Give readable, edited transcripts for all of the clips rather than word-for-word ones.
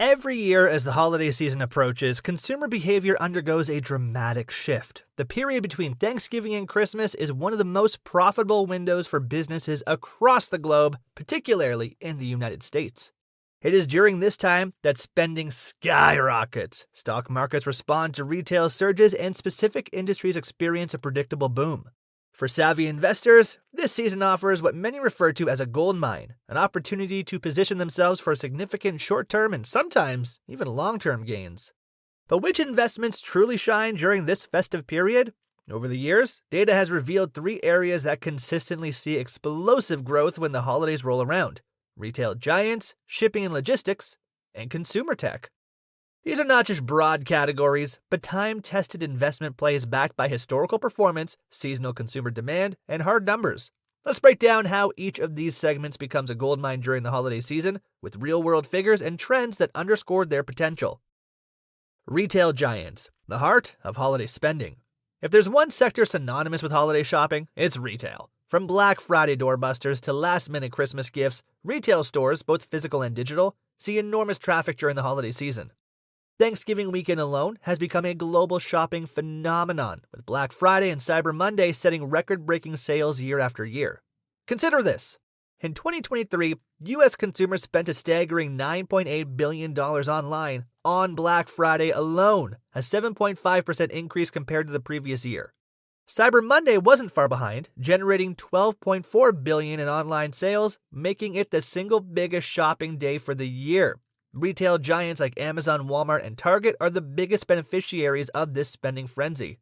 Every year as the holiday season approaches, consumer behavior undergoes a dramatic shift. The period between Thanksgiving and Christmas is one of the most profitable windows for businesses across the globe, particularly in the United States. It is during this time that spending skyrockets. Stock markets respond to retail surges and specific industries experience a predictable boom. For savvy investors, this season offers what many refer to as a gold mine, an opportunity to position themselves for significant short-term and sometimes even long-term gains. But which investments truly shine during this festive period? Over the years, data has revealed three areas that consistently see explosive growth when the holidays roll around: retail giants, shipping and logistics, and consumer tech. These are not just broad categories, but time-tested investment plays backed by historical performance, seasonal consumer demand, and hard numbers. Let's break down how each of these segments becomes a gold mine during the holiday season, with real-world figures and trends that underscore their potential. Retail giants, the heart of holiday spending. If there's one sector synonymous with holiday shopping, it's retail. From Black Friday doorbusters to last-minute Christmas gifts, retail stores, both physical and digital, see enormous traffic during the holiday season. Thanksgiving weekend alone has become a global shopping phenomenon, with Black Friday and Cyber Monday setting record-breaking sales year after year. Consider this. In 2023, U.S. consumers spent a staggering $9.8 billion online on Black Friday alone, a 7.5% increase compared to the previous year. Cyber Monday wasn't far behind, generating $12.4 billion in online sales, making it the single biggest shopping day for the year. Retail giants like Amazon, Walmart, and Target are the biggest beneficiaries of this spending frenzy.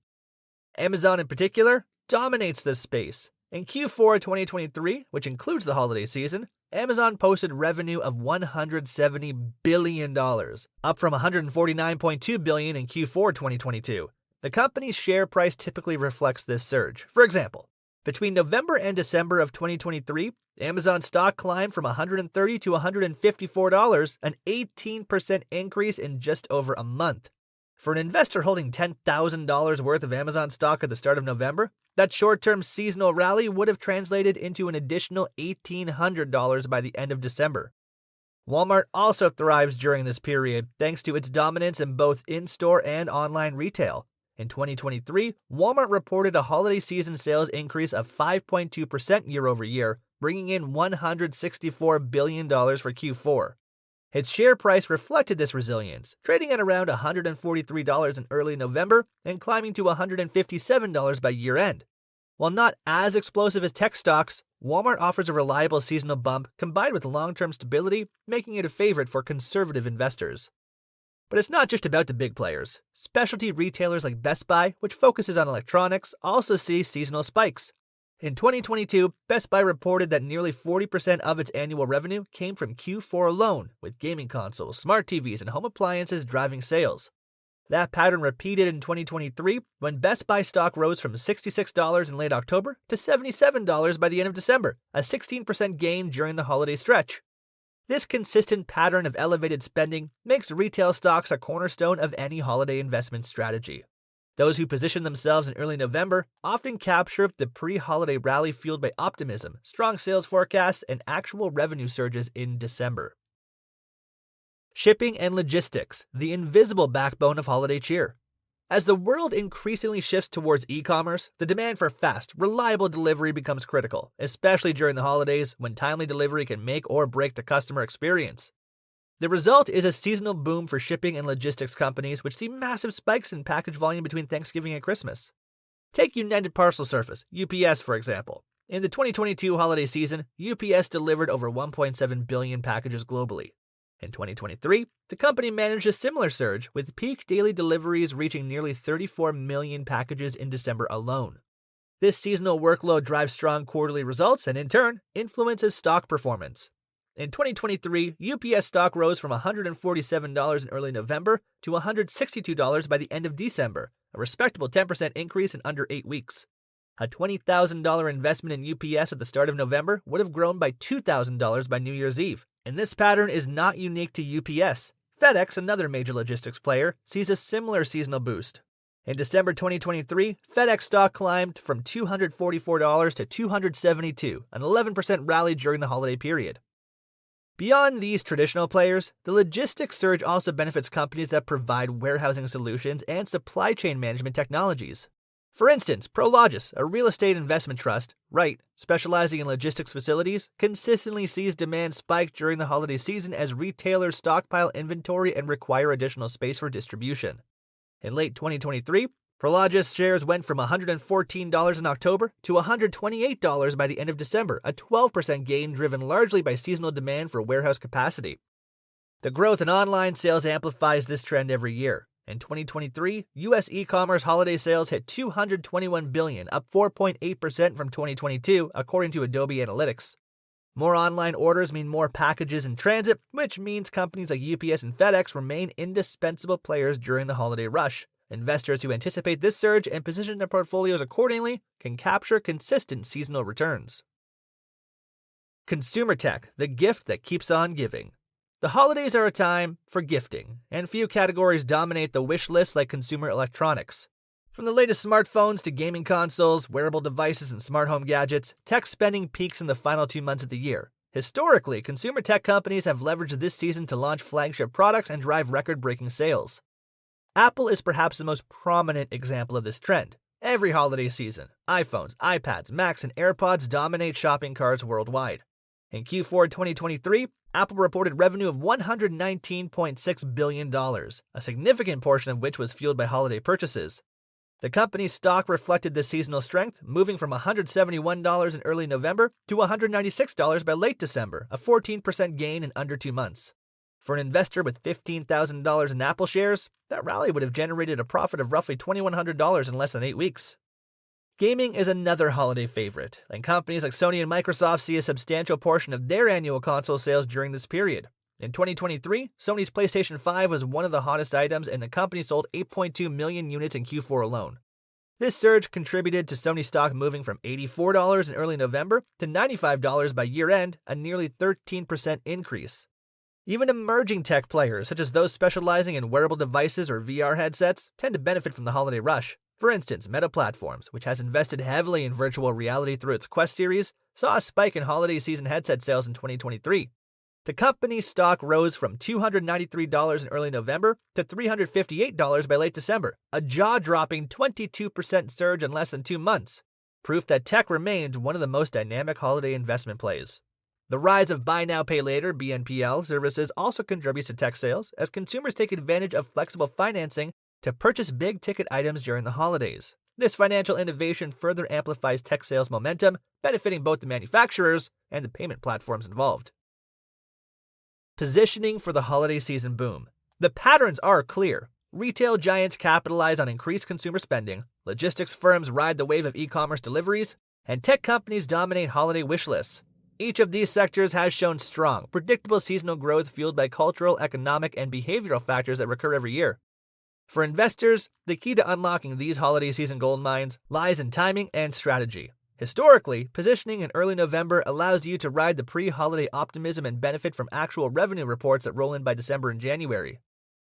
Amazon in particular dominates this space. In Q4 2023, which includes the holiday season, Amazon posted revenue of $170 billion, up from $149.2 billion in Q4 2022. The company's share price typically reflects this surge. For example, between November and December of 2023, Amazon stock climbed from $130 to $154, an 18% increase in just over a month. For an investor holding $10,000 worth of Amazon stock at the start of November, that short-term seasonal rally would have translated into an additional $1,800 by the end of December. Walmart also thrives during this period thanks to its dominance in both in-store and online retail. In 2023, Walmart reported a holiday season sales increase of 5.2% year over year, bringing in $164 billion for Q4. Its share price reflected this resilience, trading at around $143 in early November and climbing to $157 by year-end. While not as explosive as tech stocks, Walmart offers a reliable seasonal bump combined with long-term stability, making it a favorite for conservative investors. But it's not just about the big players. Specialty retailers like Best Buy, which focuses on electronics, also see seasonal spikes. In 2022, Best Buy reported that nearly 40% of its annual revenue came from Q4 alone, with gaming consoles, smart TVs, and home appliances driving sales. That pattern repeated in 2023 when Best Buy stock rose from $66 in late October to $77 by the end of December, a 16% gain during the holiday stretch. This consistent pattern of elevated spending makes retail stocks a cornerstone of any holiday investment strategy. Those who position themselves in early November often capture the pre-holiday rally fueled by optimism, strong sales forecasts, and actual revenue surges in December. Shipping and logistics, the invisible backbone of holiday cheer. As the world increasingly shifts towards e-commerce, the demand for fast, reliable delivery becomes critical, especially during the holidays when timely delivery can make or break the customer experience. The result is a seasonal boom for shipping and logistics companies, which see massive spikes in package volume between Thanksgiving and Christmas. Take United Parcel Service, UPS, for example. In the 2022 holiday season, UPS delivered over 1.7 billion packages globally. In 2023, the company managed a similar surge, with peak daily deliveries reaching nearly 34 million packages in December alone. This seasonal workload drives strong quarterly results and, in turn, influences stock performance. In 2023, UPS stock rose from $147 in early November to $162 by the end of December, a respectable 10% increase in under 8 weeks. A $20,000 investment in UPS at the start of November would have grown by $2,000 by New Year's Eve. And this pattern is not unique to UPS. FedEx, another major logistics player, sees a similar seasonal boost. In December 2023, FedEx stock climbed from $244 to $272, an 11% rally during the holiday period. Beyond these traditional players, the logistics surge also benefits companies that provide warehousing solutions and supply chain management technologies. For instance, Prologis, a real estate investment trust, specializing in logistics facilities, consistently sees demand spike during the holiday season as retailers stockpile inventory and require additional space for distribution. In late 2023, Prologis shares went from $114 in October to $128 by the end of December, a 12% gain driven largely by seasonal demand for warehouse capacity. The growth in online sales amplifies this trend every year. In 2023, U.S. e-commerce holiday sales hit $221 billion, up 4.8% from 2022, according to Adobe Analytics. More online orders mean more packages in transit, which means companies like UPS and FedEx remain indispensable players during the holiday rush. Investors who anticipate this surge and position their portfolios accordingly can capture consistent seasonal returns. Consumer tech, the gift that keeps on giving. The holidays are a time for gifting, and few categories dominate the wish list like consumer electronics. From the latest smartphones to gaming consoles, wearable devices, and smart home gadgets, tech spending peaks in the final 2 months of the year. Historically, consumer tech companies have leveraged this season to launch flagship products and drive record-breaking sales. Apple is perhaps the most prominent example of this trend. Every holiday season, iPhones, iPads, Macs, and AirPods dominate shopping carts worldwide. In Q4 2023, Apple reported revenue of $119.6 billion, a significant portion of which was fueled by holiday purchases. The company's stock reflected this seasonal strength, moving from $171 in early November to $196 by late December, a 14% gain in under 2 months. For an investor with $15,000 in Apple shares, that rally would have generated a profit of roughly $2,100 in less than 8 weeks. Gaming is another holiday favorite, and companies like Sony and Microsoft see a substantial portion of their annual console sales during this period. In 2023, Sony's PlayStation 5 was one of the hottest items, and the company sold 8.2 million units in Q4 alone. This surge contributed to Sony stock moving from $84 in early November to $95 by year-end, a nearly 13% increase. Even emerging tech players, such as those specializing in wearable devices or VR headsets, tend to benefit from the holiday rush. For instance, Meta Platforms, which has invested heavily in virtual reality through its Quest series, saw a spike in holiday season headset sales in 2023. The company's stock rose from $293 in early November to $358 by late December, a jaw-dropping 22% surge in less than 2 months, proof that tech remains one of the most dynamic holiday investment plays. The rise of Buy Now Pay Later (BNPL) services also contributes to tech sales as consumers take advantage of flexible financing to purchase big-ticket items during the holidays. This financial innovation further amplifies tech sales momentum, benefiting both the manufacturers and the payment platforms involved. Positioning for the holiday season boom. The patterns are clear. Retail giants capitalize on increased consumer spending, logistics firms ride the wave of e-commerce deliveries, and tech companies dominate holiday wish lists. Each of these sectors has shown strong, predictable seasonal growth fueled by cultural, economic, and behavioral factors that recur every year. For investors, the key to unlocking these holiday season gold mines lies in timing and strategy. Historically, positioning in early November allows you to ride the pre-holiday optimism and benefit from actual revenue reports that roll in by December and January.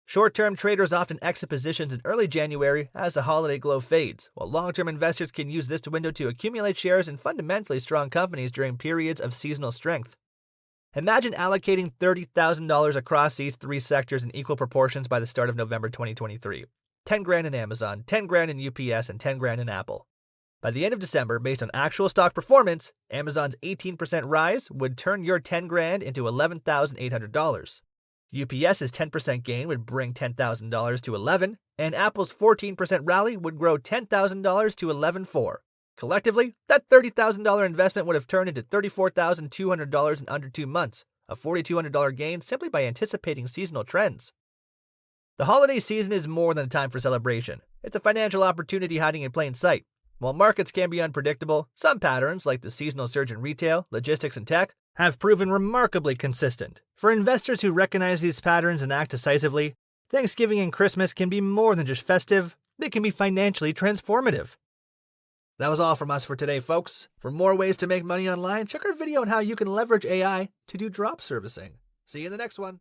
Short-term traders often exit positions in early January as the holiday glow fades, while long-term investors can use this window to accumulate shares in fundamentally strong companies during periods of seasonal strength. Imagine allocating $30,000 across these 3 sectors in equal proportions by the start of November 2023. $10,000 in Amazon, $10,000 in UPS, and $10,000 in Apple. By the end of December, based on actual stock performance, Amazon's 18% rise would turn your $10,000 into $11,800. UPS's 10% gain would bring $10,000 to $11,000, and Apple's 14% rally would grow $10,000 to $11,400. Collectively, that $30,000 investment would have turned into $34,200 in under 2 months, a $4,200 gain simply by anticipating seasonal trends. The holiday season is more than a time for celebration. It's a financial opportunity hiding in plain sight. While markets can be unpredictable, some patterns, like the seasonal surge in retail, logistics, and tech, have proven remarkably consistent. For investors who recognize these patterns and act decisively, Thanksgiving and Christmas can be more than just festive, they can be financially transformative. That was all from us for today, folks. For more ways to make money online, check our video on how you can leverage AI to do drop servicing. See you in the next one.